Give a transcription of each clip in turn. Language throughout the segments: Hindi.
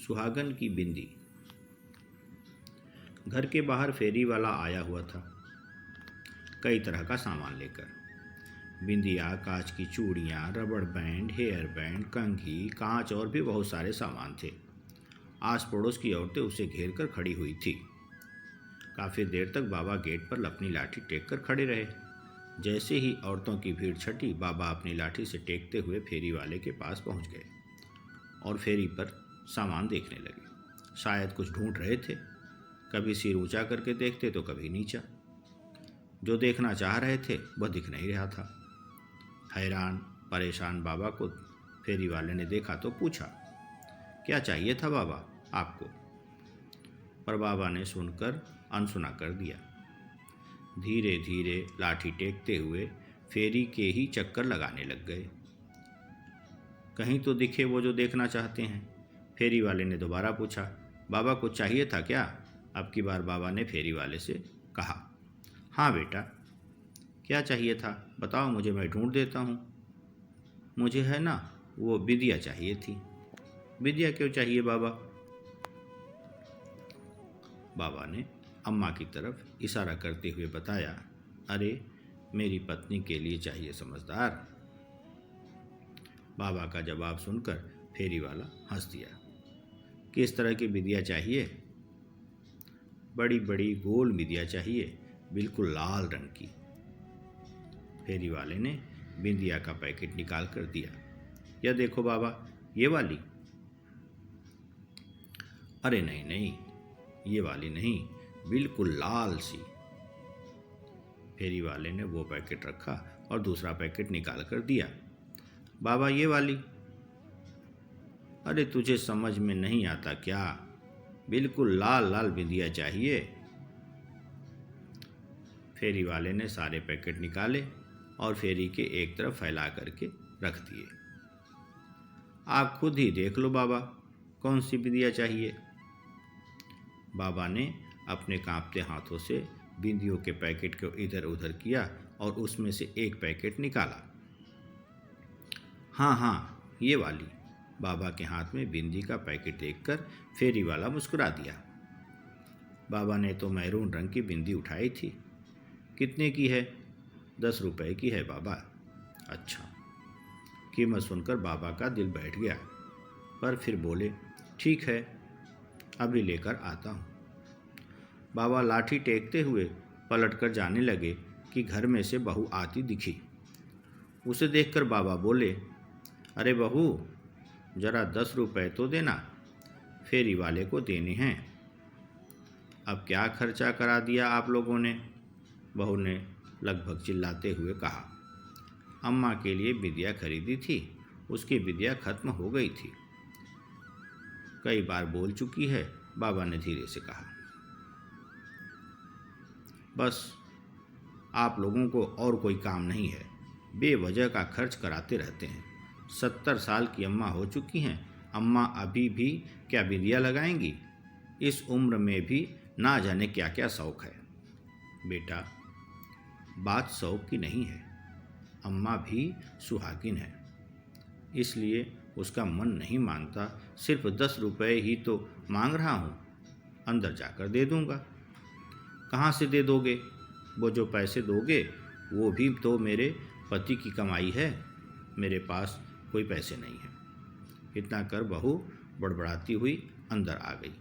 सुहागन की बिंदी। घर के बाहर फेरी वाला आया हुआ था, कई तरह का सामान लेकर। बिंदिया, कांच की चूड़ियाँ, रबड़ बैंड, हेयर बैंड, कंघी, कांच और भी बहुत सारे सामान थे। आस पड़ोस की औरतें उसे घेर कर खड़ी हुई थी। काफ़ी देर तक बाबा गेट पर अपनी लाठी टेक कर खड़े रहे। जैसे ही औरतों की भीड़ छटी, बाबा अपनी लाठी से टेकते हुए फेरी वाले के पास पहुंच गए और फेरी पर सामान देखने लगे। शायद कुछ ढूंढ रहे थे। कभी सिर ऊंचा करके देखते तो कभी नीचा। जो देखना चाह रहे थे वह दिख नहीं रहा था। हैरान परेशान बाबा को फेरी वाले ने देखा तो पूछा, क्या चाहिए था बाबा आपको? पर बाबा ने सुनकर अनसुना कर दिया। धीरे धीरे लाठी टेकते हुए फेरी के ही चक्कर लगाने लग गए। कहीं तो दिखे वो जो देखना चाहते हैं। फेरी वाले ने दोबारा पूछा, बाबा कुछ चाहिए था क्या? अब की बार बाबा ने फेरी वाले से कहा, हाँ बेटा, क्या चाहिए था बताओ मुझे, मैं ढूंढ देता हूँ। मुझे है ना वो बिंदिया चाहिए थी। बिंदिया क्यों चाहिए बाबा? बाबा ने अम्मा की तरफ इशारा करते हुए बताया, अरे मेरी पत्नी के लिए चाहिए समझदार। बाबा का जवाब सुनकर फेरी वाला हंस दिया। किस तरह की बिंदिया चाहिए? बड़ी बड़ी गोल बिंदिया चाहिए, बिल्कुल लाल रंग की। फेरी वाले ने बिंदिया का पैकेट निकाल कर दिया। यह देखो बाबा, ये वाली। अरे नहीं नहीं, ये वाली नहीं, बिल्कुल लाल सी। फेरी वाले ने वो पैकेट रखा और दूसरा पैकेट निकाल कर दिया। बाबा ये वाली। अरे तुझे समझ में नहीं आता क्या? बिल्कुल लाल लाल बिंदिया चाहिए। फेरी वाले ने सारे पैकेट निकाले और फेरी के एक तरफ फैला करके रख दिए। आप खुद ही देख लो बाबा, कौन सी बिंदिया चाहिए। बाबा ने अपने कांपते हाथों से बिंदियों के पैकेट को इधर उधर किया और उसमें से एक पैकेट निकाला। हाँ हाँ, ये वाली। बाबा के हाथ में बिंदी का पैकेट देखकर फेरी वाला मुस्कुरा दिया। बाबा ने तो मैरून रंग की बिंदी उठाई थी। कितने की है? 10 रुपए की है बाबा। अच्छा। कीमत सुनकर बाबा का दिल बैठ गया, पर फिर बोले, ठीक है, अभी लेकर आता हूँ। बाबा लाठी टेकते हुए पलटकर जाने लगे कि घर में से बहू आती दिखी। उसे देखकर बाबा बोले, अरे बहू, जरा 10 रुपए तो देना, फेरी वाले को देने हैं। अब क्या खर्चा करा दिया आप लोगों ने? बहू ने लगभग चिल्लाते हुए कहा। अम्मा के लिए बिंदिया खरीदी थी, उसकी बिंदिया खत्म हो गई थी। कई बार बोल चुकी है, बाबा ने धीरे से कहा। बस आप लोगों को और कोई काम नहीं है, बेवजह का खर्च कराते रहते हैं। 70 साल की अम्मा हो चुकी हैं, अम्मा अभी भी क्या बिंदिया लगाएंगी? इस उम्र में भी ना जाने क्या क्या शौक है। बेटा, बात शौक की नहीं है, अम्मा भी सुहागिन है, इसलिए उसका मन नहीं मानता। सिर्फ 10 रुपए ही तो मांग रहा हूँ, अंदर जाकर दे दूँगा। कहाँ से दे दोगे? वो जो पैसे दोगे वो भी तो मेरे पति की कमाई है, मेरे पास कोई पैसे नहीं है। इतना कर बहू बड़बड़ाती हुई अंदर आ गई।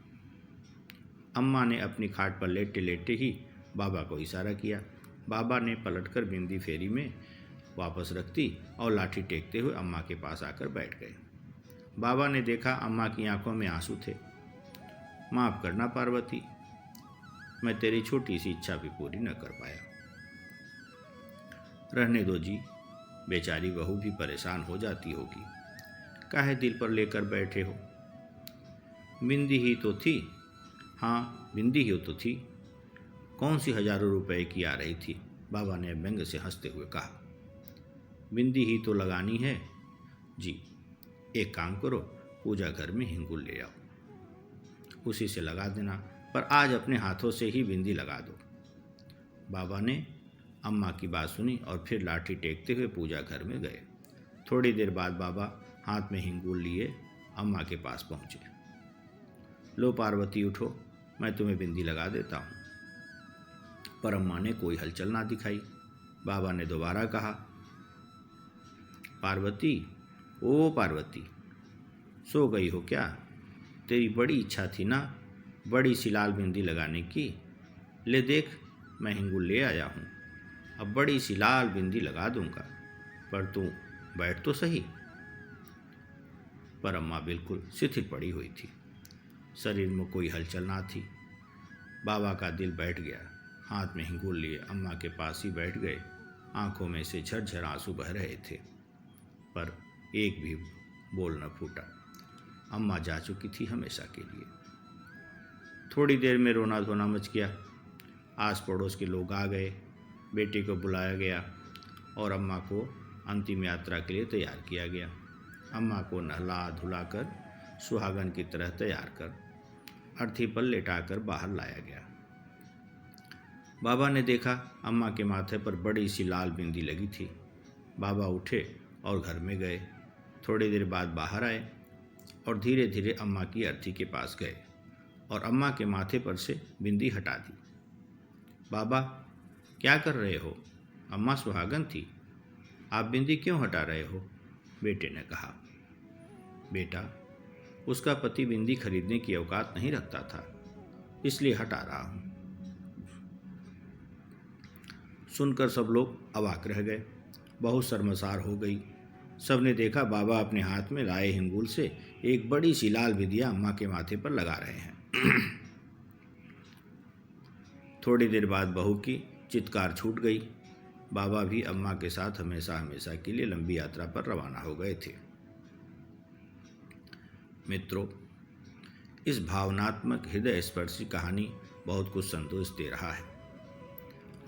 अम्मा ने अपनी खाट पर लेटे लेटे ही बाबा को इशारा किया। बाबा ने पलटकर बिंदी फेरी में वापस रख दी और लाठी टेकते हुए अम्मा के पास आकर बैठ गए। बाबा ने देखा अम्मा की आंखों में आंसू थे। माफ़ करना पार्वती, मैं तेरी छोटी सी इच्छा भी पूरी न कर पाया। रहने दो जी, बेचारी बहू भी परेशान हो जाती होगी, काहे दिल पर लेकर बैठे हो? बिंदी ही तो थी। हाँ, बिंदी ही तो थी, कौन सी हजारों रुपए की आ रही थी? बाबा ने व्यंग से हंसते हुए कहा। बिंदी ही तो लगानी है जी। एक काम करो, पूजा घर में हिंगुल ले आओ, उसी से लगा देना, पर आज अपने हाथों से ही बिंदी लगा दो। बाबा ने अम्मा की बात सुनी और फिर लाठी टेकते हुए पूजा घर में गए। थोड़ी देर बाद बाबा हाथ में हिंगुल लिए अम्मा के पास पहुँचे। लो पार्वती उठो, मैं तुम्हें बिंदी लगा देता हूँ। पर अम्मा ने कोई हलचल ना दिखाई। बाबा ने दोबारा कहा, पार्वती, ओ पार्वती, सो गई हो क्या? तेरी बड़ी इच्छा थी ना बड़ी सी लाल बिंदी लगाने की। ले देख, मैं हिंगुल ले आया हूँ, अब बड़ी सी लाल बिंदी लगा दूंगा, पर तू बैठ तो सही। पर अम्मा बिल्कुल शिथिल पड़ी हुई थी, शरीर में कोई हलचल ना थी। बाबा का दिल बैठ गया, हाथ में हिंगुल लिए अम्मा के पास ही बैठ गए। आंखों में से झरझर आंसू बह रहे थे, पर एक भी बोल न फूटा। अम्मा जा चुकी थी हमेशा के लिए। थोड़ी देर में रोना धोना मच गया। आस पड़ोस के लोग आ गए, बेटे को बुलाया गया और अम्मा को अंतिम यात्रा के लिए तैयार किया गया। अम्मा को नहला धुलाकर सुहागन की तरह तैयार कर अर्थी पर लेटाकर बाहर लाया गया। बाबा ने देखा अम्मा के माथे पर बड़ी सी लाल बिंदी लगी थी। बाबा उठे और घर में गए। थोड़ी देर बाद बाहर आए और धीरे धीरे अम्मा की अर्थी के पास गए और अम्मा के माथे पर से बिंदी हटा दी। बाबा, क्या कर रहे हो? अम्मा सुहागन थी, आप बिंदी क्यों हटा रहे हो? बेटे ने कहा। बेटा, उसका पति बिंदी खरीदने की औकात नहीं रखता था, इसलिए हटा रहा हूँ। सुनकर सब लोग अवाक रह गए, बहुत शर्मसार हो गई। सबने देखा बाबा अपने हाथ में लाए हिंगुल से एक बड़ी सी लाल बिंदिया अम्मा के माथे पर लगा रहे हैं। थोड़ी देर बाद बहू की चित्कार छूट गई। बाबा भी अम्मा के साथ हमेशा हमेशा के लिए लंबी यात्रा पर रवाना हो गए थे। मित्रों, इस भावनात्मक हृदय स्पर्शी कहानी बहुत कुछ संतोष दे रहा है।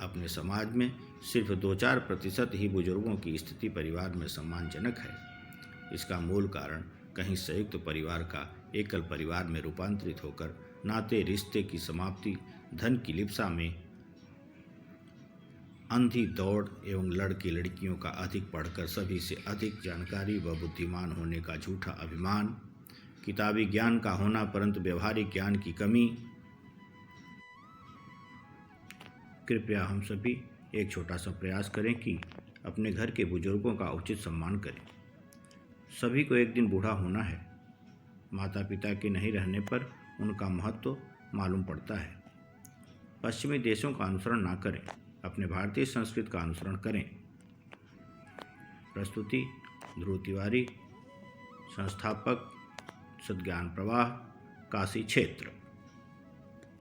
अपने समाज में सिर्फ 2-4% ही बुजुर्गों की स्थिति परिवार में सम्मानजनक है। इसका मूल कारण कहीं संयुक्त परिवार का एकल परिवार में रूपांतरित होकर नाते रिश्ते की समाप्ति, धन की लिप्सा में अंधी दौड़ एवं लड़के लड़कियों का अधिक पढ़कर सभी से अधिक जानकारी व बुद्धिमान होने का झूठा अभिमान, किताबी ज्ञान का होना परंतु व्यवहारिक ज्ञान की कमी। कृपया हम सभी एक छोटा सा प्रयास करें कि अपने घर के बुजुर्गों का उचित सम्मान करें। सभी को एक दिन बूढ़ा होना है। माता पिता के नहीं रहने पर उनका महत्व मालूम पड़ता है। पश्चिमी देशों का अनुसरण ना करें, अपने भारतीय संस्कृति का अनुसरण करें। प्रस्तुति ध्रुव तिवारी, संस्थापक सद्ज्ञान प्रवाह, काशी क्षेत्र।